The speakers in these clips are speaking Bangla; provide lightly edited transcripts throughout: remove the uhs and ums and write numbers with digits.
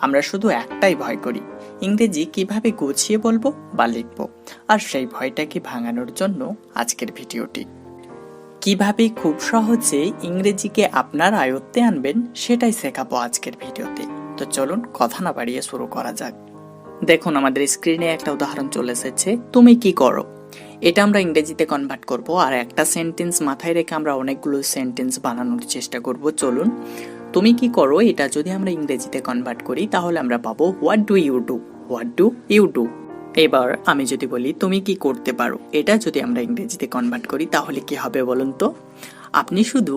আমরা শুধু একটাই ভয় করি, ইংরেজি কিভাবে গুছিয়ে বলবো বা লিখবো। আর সেই ভয়টাকে ভাঙানোর জন্য আজকের ভিডিওটি। কিভাবে খুব সহজে ইংরেজিকে আপনার আয়ত্তে আনবেন সেটাই শেখাবো আজকের ভিডিওতে। তো চলুন কথা না বাড়িয়ে শুরু করা যাক। দেখুন আমাদের স্ক্রিনে একটা উদাহরণ চলে এসেছে, তুমি কি করো। এটা আমরা ইংরেজিতে কনভার্ট করব আর একটা সেন্টেন্স মাথায় রেখে আমরা অনেকগুলো সেন্টেন্স বানানোর চেষ্টা করব। চলুন, তুমি কি করো এটা যদি আমরা ইংরেজিতে কনভার্ট করি তাহলে আমরা পাবো what do you do. What do you do. এবার আমি যদি বলি তুমি কি করতে পারো, এটা যদি আমরা ইংরেজিতে কনভার্ট করি তাহলে কি হবে বলুন তো। আপনি শুধু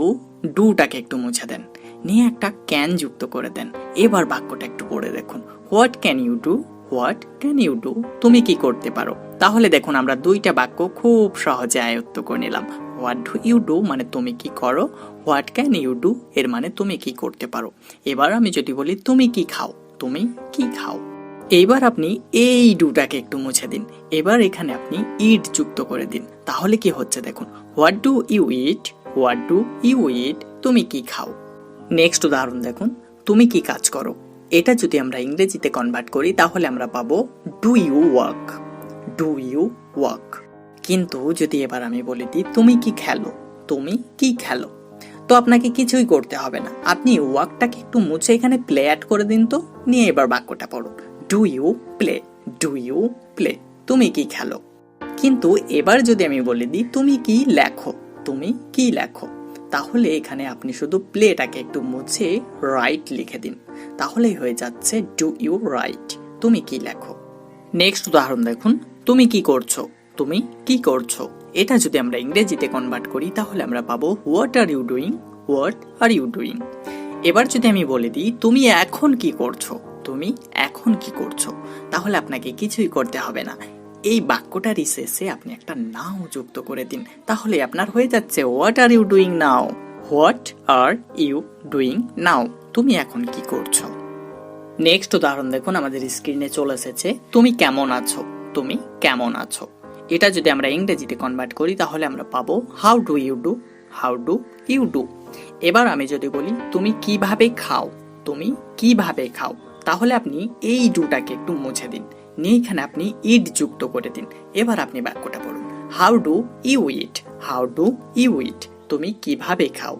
ডুটাকে একটু মুছে দেন, নিয়ে একটা ক্যান যুক্ত করে দেন। এবার বাক্যটা একটু পড়ে দেখুন, what can you do. What can you do, তুমি কি করতে পারো। তাহলে দেখুন আমরা দুইটা বাক্য খুব সহজে আয়ত্ত করে নিলাম। হোয়াট ডু ইউ ডু মানে তুমি কি করো, হোয়াট ক্যান ইউ ডু এর মানে তুমি কি করতে পারো। এবার আমি যদি বলি তুমি কি খাও, তুমি কি খাও। এইবার আপনি এই ডুটাকে একটু মুছে দিন, এবার এখানে আপনি ইট যুক্ত করে দিন। তাহলে কি হচ্ছে দেখুন, what do you eat. What do you eat, তুমি কি খাও। নেক্সট উদাহরণ দেখুন, তুমি কি কাজ করো। এটা যদি আমরা ইংরেজিতে কনভার্ট করি তাহলে আমরা পাবো do you work. Do you work. কিন্তু যদি এবার আমি বলে দিই তুমি কি খেলো, তুমি কি খেলো, তো আপনাকে কিছুই করতে হবে না, আপনি ওয়ার্কটাকে একটু মুছে এখানে প্লে অ্যাড করে দিন। তো নিয়ে এবার বাক্যটা পড়ুন, do you play. Do you play, তুমি কি খেলো। কিন্তু এবার যদি আমি বলে দিই তুমি কি লেখো, তুমি কি লেখো, তাহলে এখানে আপনি শুধু প্লেটাকে একটু মুছে রাইট লিখে দিন। তাহলেই হয়ে যাচ্ছে ডু ইউ রাইট, তুমি কি লেখো। নেক্সট উদাহরণ দেখুন, তুমি কি করছো। তুমি কি করছো এটা যদি আমরা ইংরেজিতে কনভার্ট করি তাহলে আমরা পাবো what are you doing. What are you doing. এবার যদি আমি বলে দিই তুমি এখন কি করছো, তুমি এখন কি করছো, তাহলে আপনাকে কিছুই করতে হবে না, এই বাক্যটার শেষে আপনি একটা নাও যুক্ত করে দিন। তাহলে আপনার হয়ে যাচ্ছে what are you doing now. What are you doing now, তুমি এখন কি করছো। নেক্সট উদাহরণ দেখুন আমাদের স্ক্রিনে চলে এসেছে, তুমি কেমন আছো। তুমি কেমন আছো এটা যদি আমরা ইংরেজিতে কনভার্ট করি তাহলে আমরা পাবো how do you do. How do you do. এবার আমি যদি বলি তুমি কিভাবে খাও, তুমি কিভাবে খাও, তাহলে আপনি এই ডুটাকে একটু মুছে দিন, নিয়ে এখানে আপনি ইট যুক্ত করে দিন। এবার আপনি বাক্যটা পড়ুন, how do you eat. How do you eat, তুমি কিভাবে খাও।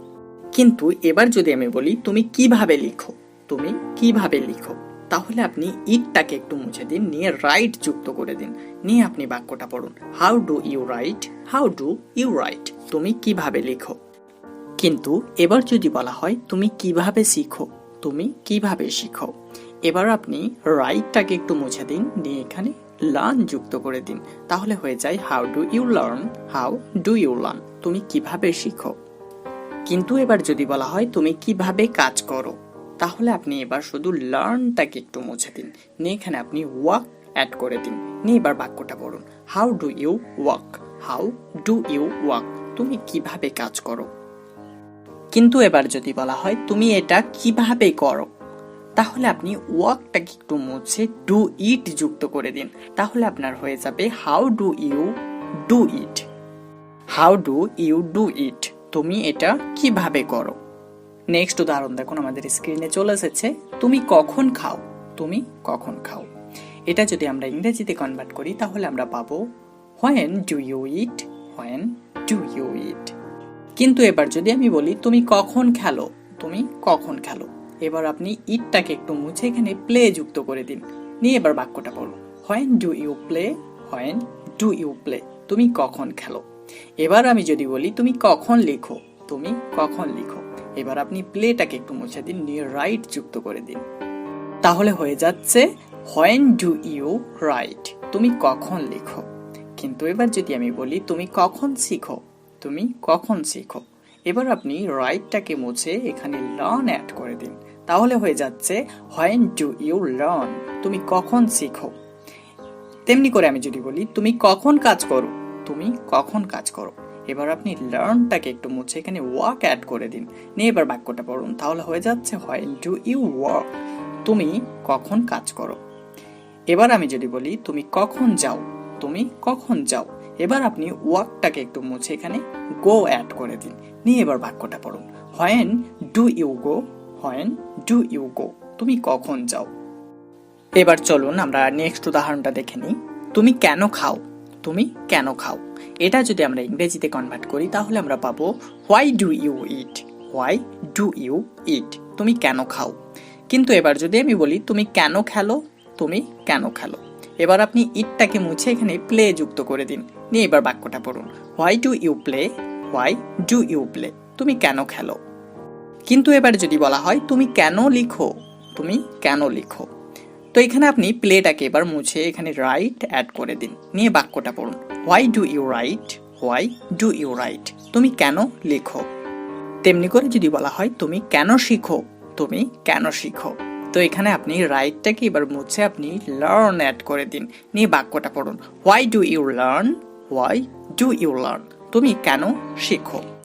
কিন্তু এবার যদি আমি বলি তুমি কিভাবে লিখো, তুমি কিভাবে লিখো, তাহলে আপনি ইটটাকে একটু মুছে দিন, নিয়ে রাইট যুক্ত করে দিন, নিয়ে আপনি বাক্যটা পড়ুন, how do you write. How do you write, তুমি কিভাবে লিখো। কিন্তু এবার যদি বলা হয় তুমি কিভাবে শিখো, তুমি কিভাবে শিখো, এবার আপনি রাইটটাকে একটু মুছে দিন, নিয়ে এখানে লার্ন যুক্ত করে দিন। তাহলে হয়ে যায় how do you learn. How do you learn, তুমি কিভাবে শিখো। কিন্তু এবার যদি বলা হয় তুমি কিভাবে কাজ করো, তাহলে আপনি এবার শুধু লার্নটাকে একটু মুছে দিন, নিয়ে এখানে আপনি ওয়ার্ক অ্যাড করে দিন, নিয়ে এবার বাক্যটা পড়ুন, how do you work. How do you work, তুমি কিভাবে কাজ করো। কিন্তু এবার যদি বলা হয় তুমি এটা কিভাবে করো, তাহলে আপনি ওয়ার্কটাকে একটু মুছে ডু ইট যুক্ত করে দিন। তাহলে আপনার হয়ে যাবে how do you do it. How do you do it, তুমি এটা কিভাবে করো। নেক্সট উদাহরণ দেখুন আমাদের স্ক্রিনে চলে এসেছে, তুমি কখন খাও। তুমি কখন খাও এটা যদি আমরা ইংরেজিতে কনভার্ট করি তাহলে আমরা পাবো when do you eat. When do you eat. কিন্তু এবার যদি আমি বলি তুমি কখন খেলো, তুমি কখন খেলো, এবার আপনি ইটটাকে একটু মুছে এখানে প্লে যুক্ত করে দিন, নিয়ে এবার বাক্যটা পড়ুন, when do you play. When do you play, তুমি কখন খেলো। এবার আমি যদি বলি তুমি কখন লিখো, তুমি কখন লিখো, এবার আপনি প্লেটাকে একটু মুছে দিন, নিয়ে রাইট যুক্ত করে দিন। তাহলে হয়ে যাচ্ছে হোয়েন ডু ইউ রাইট, তুমি কখন লিখো। কিন্তু এবার যদি আমি বলি তুমি কখন শিখো, তুমি কখন শিখো, এবার আপনি রাইটটাকে মুছে এখানে লার্ন অ্যাড করে দিন। তাহলে হয়ে যাচ্ছে হোয়েন ডু ইউ লার্ন, তুমি কখন শিখো। তেমনি করে আমি যদি বলি তুমি কখন কাজ করো, তুমি কখন কাজ করো, এবার আপনি লার্নটাকে একটু মুছে এখানে ওয়ার্ক অ্যাড করে দিন, নিয়ে এবার বাক্যটা পড়ুন। তাহলে হয়ে যাচ্ছে হোয়েন ডু ইউ ওয়ার্ক, তুমি কখন কাজ করো। এবার আমি যদি বলি তুমি কখন যাও, তুমি কখন যাও, এবার আপনি ওয়ার্কটাকে একটু মুছে এখানে গো অ্যাড করে দিন, নিয়ে এবার বাক্যটা পড়ুন, when do you go. When do you go, তুমি কখন যাও। এবার চলুন আমরা নেক্সট উদাহরণটা দেখে নিই। তুমি কেন খাও? তুমি কেন খাও? এটা যদি আমরা ইংরেজিতে কনভার্ট করি তাহলে আমরা পাবো why do you eat? Why do you eat? তুমি কেন খাও? কিন্তু এবার যদি আমি বলি তুমি কেন খেলো? তুমি কেন খেলো? এবার আপনি ইটটাকে মুছে এখানে প্লে যুক্ত করে দিন, নিয়ে এবার বাক্যটা পড়ুন। Why do you play? Why do you play? তুমি কেন খেলো? কিন্তু এবার যদি বলা হয় তুমি কেন লিখো? তুমি কেন লিখো? তো এখানে আপনি প্লেটাকে এবার মুছে এখানে রাইট অ্যাড করে দিন, নিয়ে বাক্যটা পড়ুন। Why do you write? Why do you write? তুমি কেন লেখো? তেমনি করে যদি বলা হয় তুমি কেন শিখো? তুমি কেন শিখো? তো এখানে আপনি রাইটটাকে এবার মুছে আপনি লার্ন অ্যাড করে দিন, নিয়ে বাক্যটা পড়ুন। Why do you learn? Why do you learn? তুমি কেন শেখো?